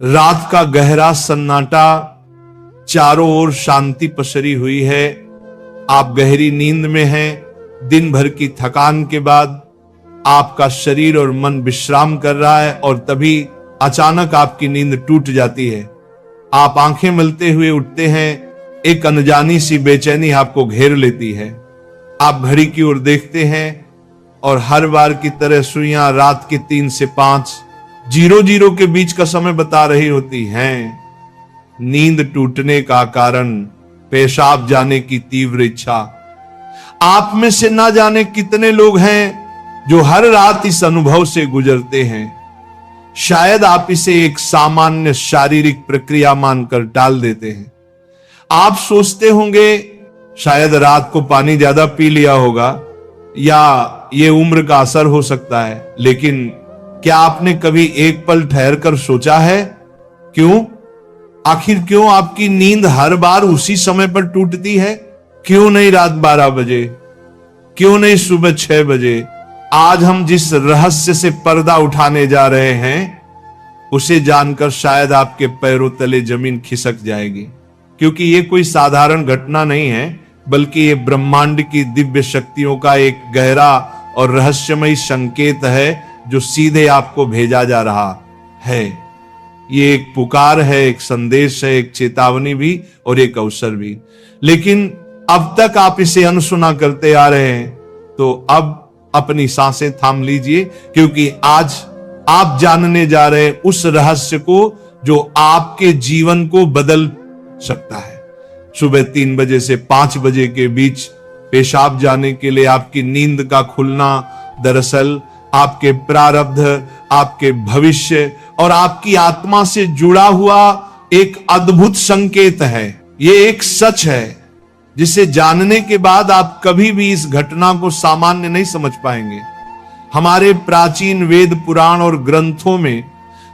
रात का गहरा सन्नाटा, चारों ओर शांति पसरी हुई है। आप गहरी नींद में हैं। दिन भर की थकान के बाद आपका शरीर और मन विश्राम कर रहा है और तभी अचानक आपकी नींद टूट जाती है। आप आंखें मलते हुए उठते हैं। एक अनजानी सी बेचैनी आपको घेर लेती है। आप घड़ी की ओर देखते हैं और हर बार की तरह सुइयां रात के 3 से 5 0 के बीच का समय बता रही होती हैं। नींद टूटने का कारण पेशाब जाने की तीव्र इच्छा। आप में से ना जाने कितने लोग हैं जो हर रात इस अनुभव से गुजरते हैं। शायद आप इसे एक सामान्य शारीरिक प्रक्रिया मानकर टाल देते हैं। आप सोचते होंगे शायद रात को पानी ज्यादा पी लिया होगा या ये उम्र का असर हो सकता है, लेकिन क्या आपने कभी एक पल ठहर कर सोचा है क्यों? आखिर क्यों आपकी नींद हर बार उसी समय पर टूटती है? क्यों नहीं रात 12 बजे? क्यों नहीं सुबह 6 बजे? आज हम जिस रहस्य से पर्दा उठाने जा रहे हैं उसे जानकर शायद आपके पैरों तले जमीन खिसक जाएगी, क्योंकि ये कोई साधारण घटना नहीं है, बल्कि ये ब्रह्मांड की दिव्य शक्तियों का एक गहरा और रहस्यमयी संकेत है जो सीधे आपको भेजा जा रहा है। ये एक पुकार है, एक संदेश है, एक चेतावनी भी और एक अवसर भी। लेकिन अब तक आप इसे अनसुना करते आ रहे हैं, तो अब अपनी सांसें थाम लीजिए, क्योंकि आज आप जानने जा रहे हैं उस रहस्य को जो आपके जीवन को बदल सकता है। सुबह 3 बजे से 5 बजे के बीच पेशाब जाने के लिए आपकी नींद का खुलना दरअसल आपके प्रारब्ध, आपके भविष्य और आपकी आत्मा से जुड़ा हुआ एक अद्भुत संकेत है। ये एक सच है जिसे जानने के बाद आप कभी भी इस घटना को सामान्य नहीं समझ पाएंगे। हमारे प्राचीन वेद पुराण और ग्रंथों में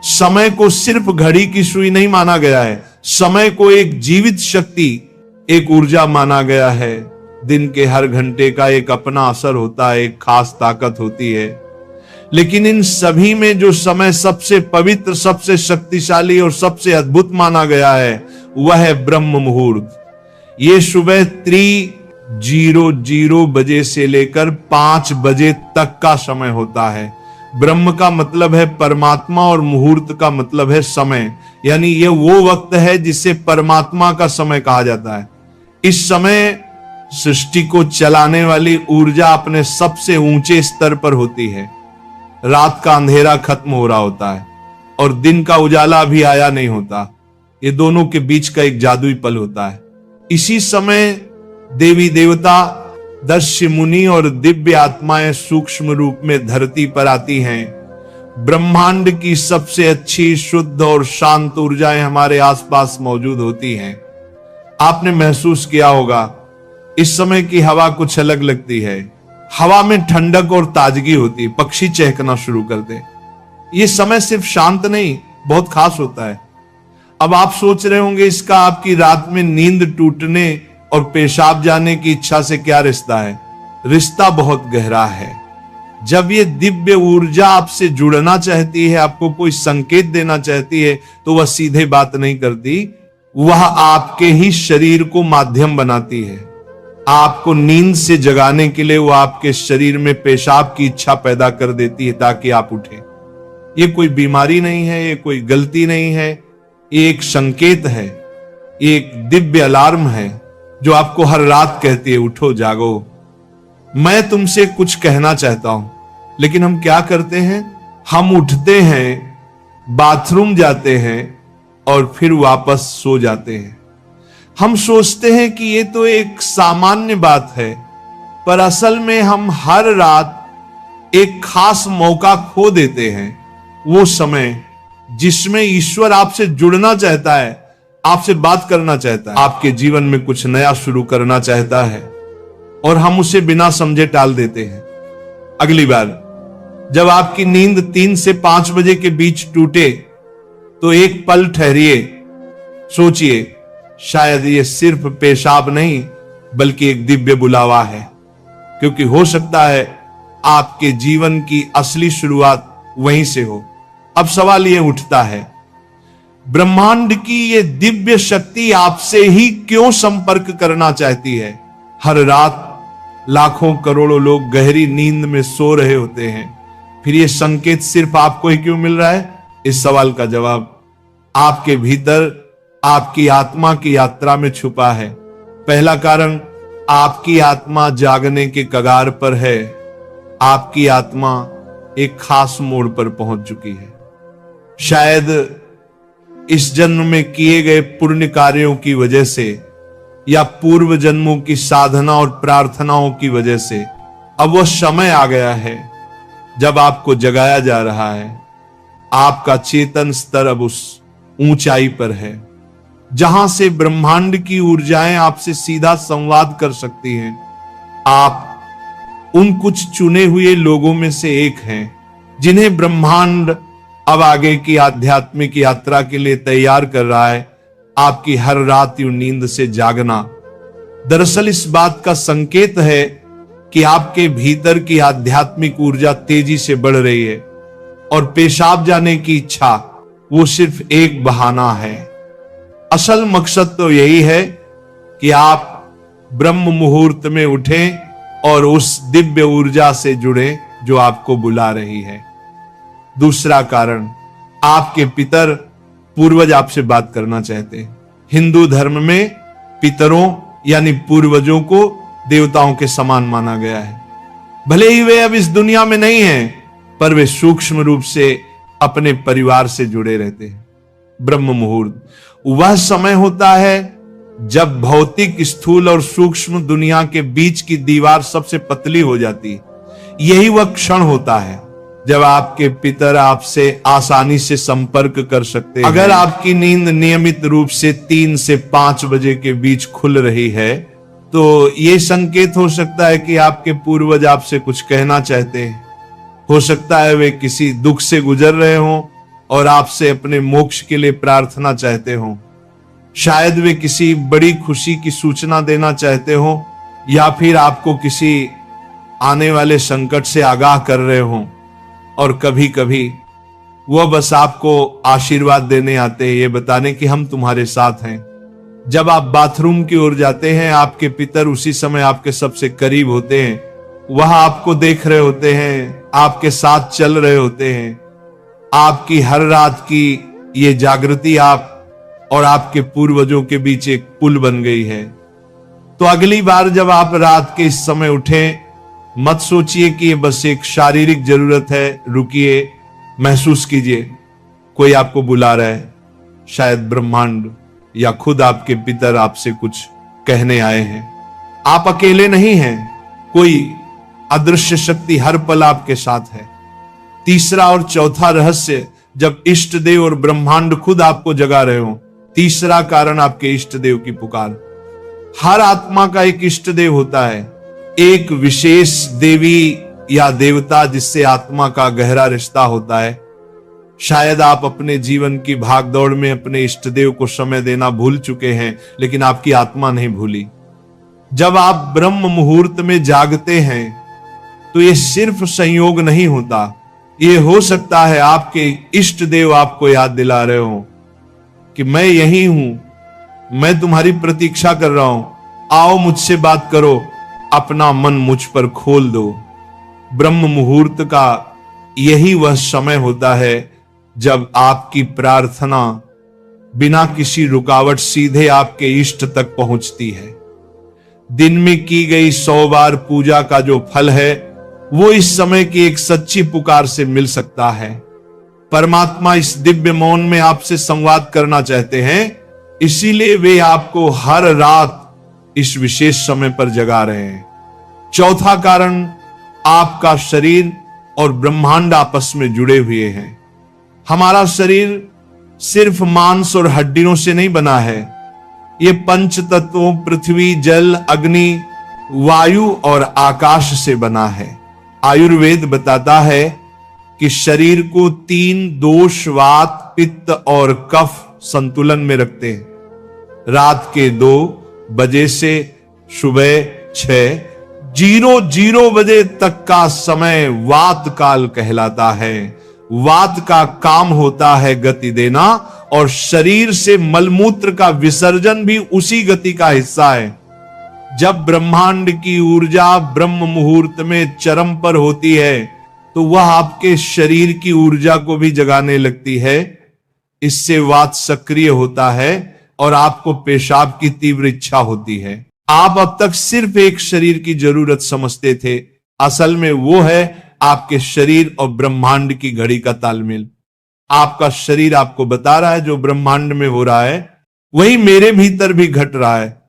समय को सिर्फ घड़ी की सुई नहीं माना गया है। समय को एक जीवित शक्ति, एक ऊर्जा माना गया है। दिन के हर घंटे का एक अपना असर होता है, एक खास ताकत होती है। लेकिन इन सभी में जो समय सबसे पवित्र, सबसे शक्तिशाली और सबसे अद्भुत माना गया है वह है ब्रह्म मुहूर्त। ये सुबह 3:00 बजे से लेकर 5 बजे तक का समय होता है। ब्रह्म का मतलब है परमात्मा और मुहूर्त का मतलब है समय, यानी ये वो वक्त है जिसे परमात्मा का समय कहा जाता है। इस समय सृष्टि को चलाने वाली ऊर्जा अपने सबसे ऊंचे स्तर पर होती है। रात का अंधेरा खत्म हो रहा होता है और दिन का उजाला अभी आया नहीं होता। ये दोनों के बीच का एक जादुई पल होता है। इसी समय देवी देवता, दर्श मुनि और दिव्य आत्माएं सूक्ष्म रूप में धरती पर आती हैं। ब्रह्मांड की सबसे अच्छी, शुद्ध और शांत ऊर्जाएं हमारे आसपास मौजूद होती हैं। आपने महसूस किया होगा इस समय की हवा कुछ अलग लगती है। हवा में ठंडक और ताजगी होती है, पक्षी चहकना शुरू करते। ये समय सिर्फ शांत नहीं, बहुत खास होता है। अब आप सोच रहे होंगे इसका आपकी रात में नींद टूटने और पेशाब जाने की इच्छा से क्या रिश्ता है? रिश्ता बहुत गहरा है। जब ये दिव्य ऊर्जा आपसे जुड़ना चाहती है, आपको कोई संकेत देना चाहती है, तो वह सीधे बात नहीं करती, वह आपके ही शरीर को माध्यम बनाती है। आपको नींद से जगाने के लिए वो आपके शरीर में पेशाब की इच्छा पैदा कर देती है ताकि आप उठें। ये कोई बीमारी नहीं है, ये कोई गलती नहीं है, ये एक संकेत है, ये एक दिव्य अलार्म है जो आपको हर रात कहती है उठो, जागो। मैं तुमसे कुछ कहना चाहता हूं, लेकिन हम क्या करते हैं? हम उठते हैं, बाथरूम जाते हैं और फिर वापस सो जाते हैं। हम सोचते हैं कि ये तो एक सामान्य बात है, पर असल में हम हर रात एक खास मौका खो देते हैं। वो समय जिसमें ईश्वर आपसे जुड़ना चाहता है, आपसे बात करना चाहता है, आपके जीवन में कुछ नया शुरू करना चाहता है, और हम उसे बिना समझे टाल देते हैं। अगली बार जब आपकी नींद 3 से 5 बजे के बीच टूटे तो एक पल ठहरिए, सोचिए, शायद ये सिर्फ पेशाब नहीं बल्कि एक दिव्य बुलावा है, क्योंकि हो सकता है आपके जीवन की असली शुरुआत वहीं से हो। अब सवाल ये उठता है, ब्रह्मांड की ये दिव्य शक्ति आपसे ही क्यों संपर्क करना चाहती है? हर रात लाखों करोड़ों लोग गहरी नींद में सो रहे होते हैं, फिर ये संकेत सिर्फ आपको ही क्यों मिल रहा है? इस सवाल का जवाब आपके भीतर आपकी आत्मा की यात्रा में छुपा है। पहला कारण, आपकी आत्मा जागने के कगार पर है। आपकी आत्मा एक खास मोड़ पर पहुंच चुकी है। शायद इस जन्म में किए गए पुण्य कार्यों की वजह से या पूर्व जन्मों की साधना और प्रार्थनाओं की वजह से अब वह समय आ गया है जब आपको जगाया जा रहा है। आपका चेतन स्तर अब उस ऊंचाई पर है जहां से ब्रह्मांड की ऊर्जाएं आपसे सीधा संवाद कर सकती हैं। आप उन कुछ चुने हुए लोगों में से एक हैं जिन्हें ब्रह्मांड अब आगे की आध्यात्मिक यात्रा के लिए तैयार कर रहा है। आपकी हर रात यूं नींद से जागना दरअसल इस बात का संकेत है कि आपके भीतर की आध्यात्मिक ऊर्जा तेजी से बढ़ रही है और पेशाब जाने की इच्छा वो सिर्फ एक बहाना है। असल मकसद तो यही है कि आप ब्रह्म मुहूर्त में उठें और उस दिव्य ऊर्जा से जुड़ें जो आपको बुला रही है। दूसरा कारण, आपके पितर पूर्वज आपसे बात करना चाहते हैं। हिंदू धर्म में पितरों यानी पूर्वजों को देवताओं के समान माना गया है। भले ही वे अब इस दुनिया में नहीं हैं, पर वे सूक्ष्म रूप से अपने परिवार से जुड़े रहते हैं। ब्रह्म मुहूर्त वह समय होता है जब भौतिक, स्थूल और सूक्ष्म दुनिया के बीच की दीवार सबसे पतली हो जाती है। यही वह क्षण होता है जब आपके पितर आपसे आसानी से संपर्क कर सकते हैं। अगर आपकी नींद नियमित रूप से 3 से 5 बजे के बीच खुल रही है तो यह संकेत हो सकता है कि आपके पूर्वज आपसे कुछ कहना चाहते हैं। हो सकता है वे किसी दुख से गुजर रहे हों और आपसे अपने मोक्ष के लिए प्रार्थना चाहते हों। शायद वे किसी बड़ी खुशी की सूचना देना चाहते हों या फिर आपको किसी आने वाले संकट से आगाह कर रहे हों। और कभी कभी वह बस आपको आशीर्वाद देने आते हैं, ये बताने कि हम तुम्हारे साथ हैं। जब आप बाथरूम की ओर जाते हैं, आपके पितर उसी समय आपके सबसे करीब होते हैं। वह आपको देख रहे होते हैं, आपके साथ चल रहे होते हैं। आपकी हर रात की ये जागृति आप और आपके पूर्वजों के बीच एक पुल बन गई है। तो अगली बार जब आप रात के इस समय उठें, मत सोचिए कि ये बस एक शारीरिक जरूरत है। रुकिए, महसूस कीजिए कोई आपको बुला रहा है। शायद ब्रह्मांड या खुद आपके पितर आपसे कुछ कहने आए हैं। आप अकेले नहीं हैं, कोई अदृश्य शक्ति हर पल आपके साथ है। तीसरा और चौथा रहस्य, जब इष्ट देव और ब्रह्मांड खुद आपको जगा रहे हो। तीसरा कारण, आपके इष्ट देव की पुकार। हर आत्मा का एक इष्ट देव होता है, एक विशेष देवी या देवता जिससे आत्मा का गहरा रिश्ता होता है। शायद आप अपने जीवन की भागदौड़ में अपने इष्ट देव को समय देना भूल चुके हैं, लेकिन आपकी आत्मा नहीं भूली। जब आप ब्रह्म मुहूर्त में जागते हैं तो यह सिर्फ संयोग नहीं होता, यह हो सकता है आपके इष्ट देव आपको याद दिला रहे हो कि मैं यही हूं, मैं तुम्हारी प्रतीक्षा कर रहा हूं, आओ मुझसे बात करो, अपना मन मुझ पर खोल दो। ब्रह्म मुहूर्त का यही वह समय होता है जब आपकी प्रार्थना बिना किसी रुकावट सीधे आपके इष्ट तक पहुंचती है। दिन में की गई 100 बार पूजा का जो फल है वो इस समय की एक सच्ची पुकार से मिल सकता है। परमात्मा इस दिव्य मौन में आपसे संवाद करना चाहते हैं, इसीलिए वे आपको हर रात इस विशेष समय पर जगा रहे हैं। चौथा कारण, आपका शरीर और ब्रह्मांड आपस में जुड़े हुए हैं। हमारा शरीर सिर्फ मांस और हड्डियों से नहीं बना है, ये पंच तत्वों पृथ्वी, जल, अग्नि, वायु और आकाश से बना है। आयुर्वेद बताता है कि शरीर को 3 दोष, वात, पित्त और कफ संतुलन में रखते हैं। रात के 2 बजे से सुबह 6:00 बजे तक का समय वात काल कहलाता है। वात का काम होता है गति देना और शरीर से मलमूत्र का विसर्जन भी उसी गति का हिस्सा है। जब ब्रह्मांड की ऊर्जा ब्रह्म मुहूर्त में चरम पर होती है तो वह आपके शरीर की ऊर्जा को भी जगाने लगती है। इससे वात सक्रिय होता है और आपको पेशाब की तीव्र इच्छा होती है। आप अब तक सिर्फ एक शरीर की जरूरत समझते थे, असल में वो है आपके शरीर और ब्रह्मांड की घड़ी का तालमेल। आपका शरीर आपको बता रहा है जो ब्रह्मांड में हो रहा है वही मेरे भीतर भी घट रहा है।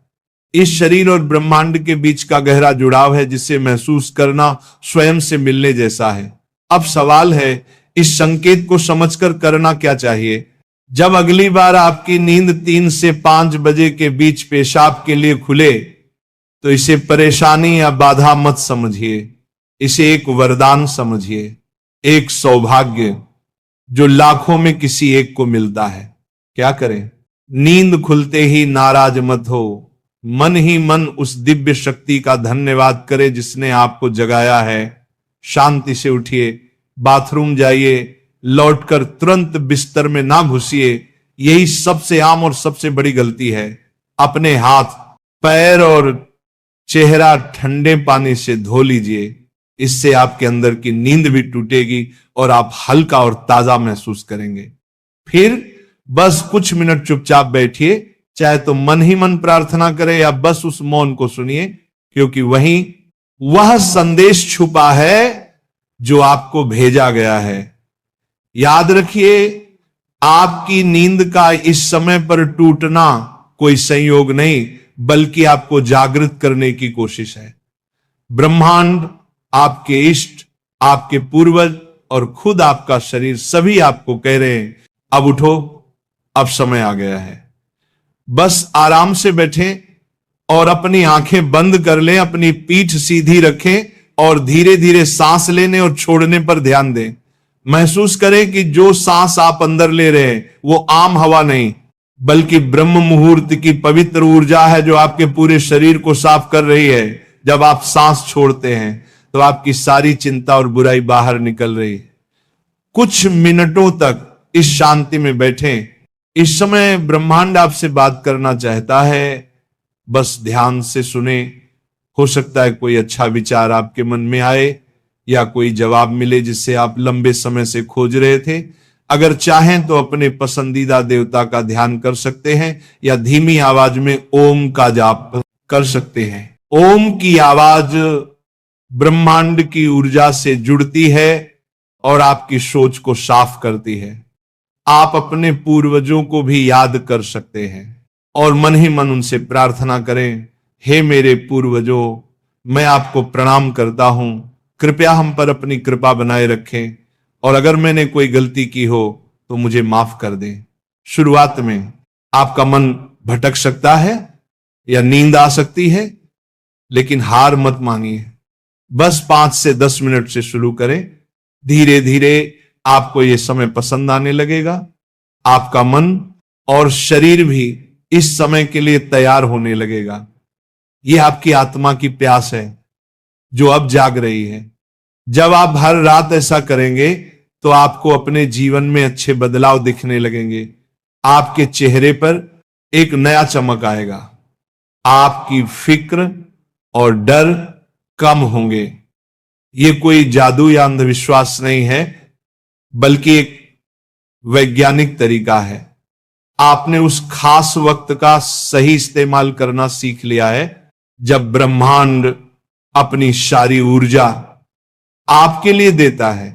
इस शरीर और ब्रह्मांड के बीच का गहरा जुड़ाव है जिसे महसूस करना स्वयं से मिलने जैसा है। अब सवाल है इस संकेत को समझकर करना क्या चाहिए। जब अगली बार आपकी नींद 3 से 5 बजे के बीच पेशाब के लिए खुले तो इसे परेशानी या बाधा मत समझिए, इसे एक वरदान समझिए, एक सौभाग्य जो लाखों में किसी एक को मिलता है। क्या करें? नींद खुलते ही नाराज मत हो, मन ही मन उस दिव्य शक्ति का धन्यवाद करे जिसने आपको जगाया है। शांति से उठिए, बाथरूम जाइए, लौटकर तुरंत बिस्तर में ना घुसिए। यही सबसे आम और सबसे बड़ी गलती है। अपने हाथ, पैर और चेहरा ठंडे पानी से धो लीजिए, इससे आपके अंदर की नींद भी टूटेगी और आप हल्का और ताजा महसूस करेंगे। फिर बस कुछ मिनट चुपचाप बैठिए, चाहे तो मन ही मन प्रार्थना करें या बस उस मौन को सुनिए, क्योंकि वहीं वह संदेश छुपा है जो आपको भेजा गया है। याद रखिए, आपकी नींद का इस समय पर टूटना कोई संयोग नहीं बल्कि आपको जागृत करने की कोशिश है। ब्रह्मांड, आपके इष्ट, आपके पूर्वज और खुद आपका शरीर सभी आपको कह रहे हैं अब उठो, अब समय आ गया है। बस आराम से बैठें और अपनी आंखें बंद कर लें, अपनी पीठ सीधी रखें और धीरे धीरे सांस लेने और छोड़ने पर ध्यान दें। महसूस करें कि जो सांस आप अंदर ले रहे हैं वो आम हवा नहीं बल्कि ब्रह्म मुहूर्त की पवित्र ऊर्जा है जो आपके पूरे शरीर को साफ कर रही है। जब आप सांस छोड़ते हैं तो आपकी सारी चिंता और बुराई बाहर निकल रही है। कुछ मिनटों तक इस शांति में बैठें। इस समय ब्रह्मांड आपसे बात करना चाहता है, बस ध्यान से सुने। हो सकता है कोई अच्छा विचार आपके मन में आए या कोई जवाब मिले जिससे आप लंबे समय से खोज रहे थे। अगर चाहें तो अपने पसंदीदा देवता का ध्यान कर सकते हैं या धीमी आवाज में ओम का जाप कर सकते हैं। ओम की आवाज ब्रह्मांड की ऊर्जा से जुड़ती है और आपकी सोच को साफ करती है। आप अपने पूर्वजों को भी याद कर सकते हैं और मन ही मन उनसे प्रार्थना करें, हे मेरे पूर्वजों, मैं आपको प्रणाम करता हूं, कृपया हम पर अपनी कृपा बनाए रखें और अगर मैंने कोई गलती की हो तो मुझे माफ कर दें। शुरुआत में आपका मन भटक सकता है या नींद आ सकती है, लेकिन हार मत मानिए। बस 5 से 10 मिनट से शुरू करें। धीरे धीरे आपको यह समय पसंद आने लगेगा। आपका मन और शरीर भी इस समय के लिए तैयार होने लगेगा। यह आपकी आत्मा की प्यास है जो अब जाग रही है। जब आप हर रात ऐसा करेंगे तो आपको अपने जीवन में अच्छे बदलाव दिखने लगेंगे। आपके चेहरे पर एक नया चमक आएगा। आपकी फिक्र और डर कम होंगे। यह कोई जादू या अंधविश्वास नहीं है बल्कि एक वैज्ञानिक तरीका है। आपने उस खास वक्त का सही इस्तेमाल करना सीख लिया है जब ब्रह्मांड अपनी सारी ऊर्जा आपके लिए देता है।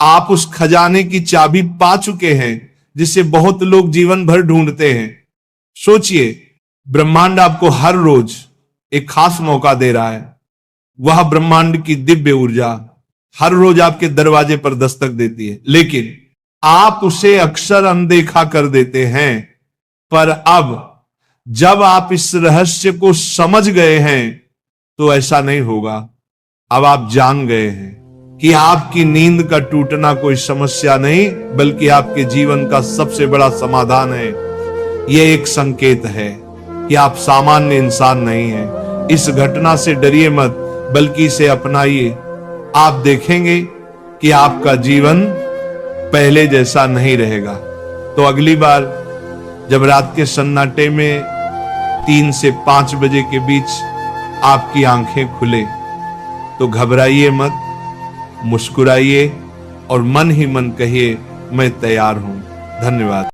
आप उस खजाने की चाबी पा चुके हैं जिसे बहुत लोग जीवन भर ढूंढते हैं। सोचिए, ब्रह्मांड आपको हर रोज एक खास मौका दे रहा है। वह ब्रह्मांड की दिव्य ऊर्जा हर रोज आपके दरवाजे पर दस्तक देती है, लेकिन आप उसे अक्सर अनदेखा कर देते हैं। पर अब जब आप इस रहस्य को समझ गए हैं तो ऐसा नहीं होगा। अब आप जान गए हैं कि आपकी नींद का टूटना कोई समस्या नहीं बल्कि आपके जीवन का सबसे बड़ा समाधान है। यह एक संकेत है कि आप सामान्य इंसान नहीं हैं। इस घटना से डरिए मत बल्कि इसे अपनाइए। आप देखेंगे कि आपका जीवन पहले जैसा नहीं रहेगा। तो अगली बार जब रात के सन्नाटे में 3 से 5 बजे के बीच आपकी आंखें खुले तो घबराइए मत, मुस्कुराइए और मन ही मन कहिए मैं तैयार हूं। धन्यवाद।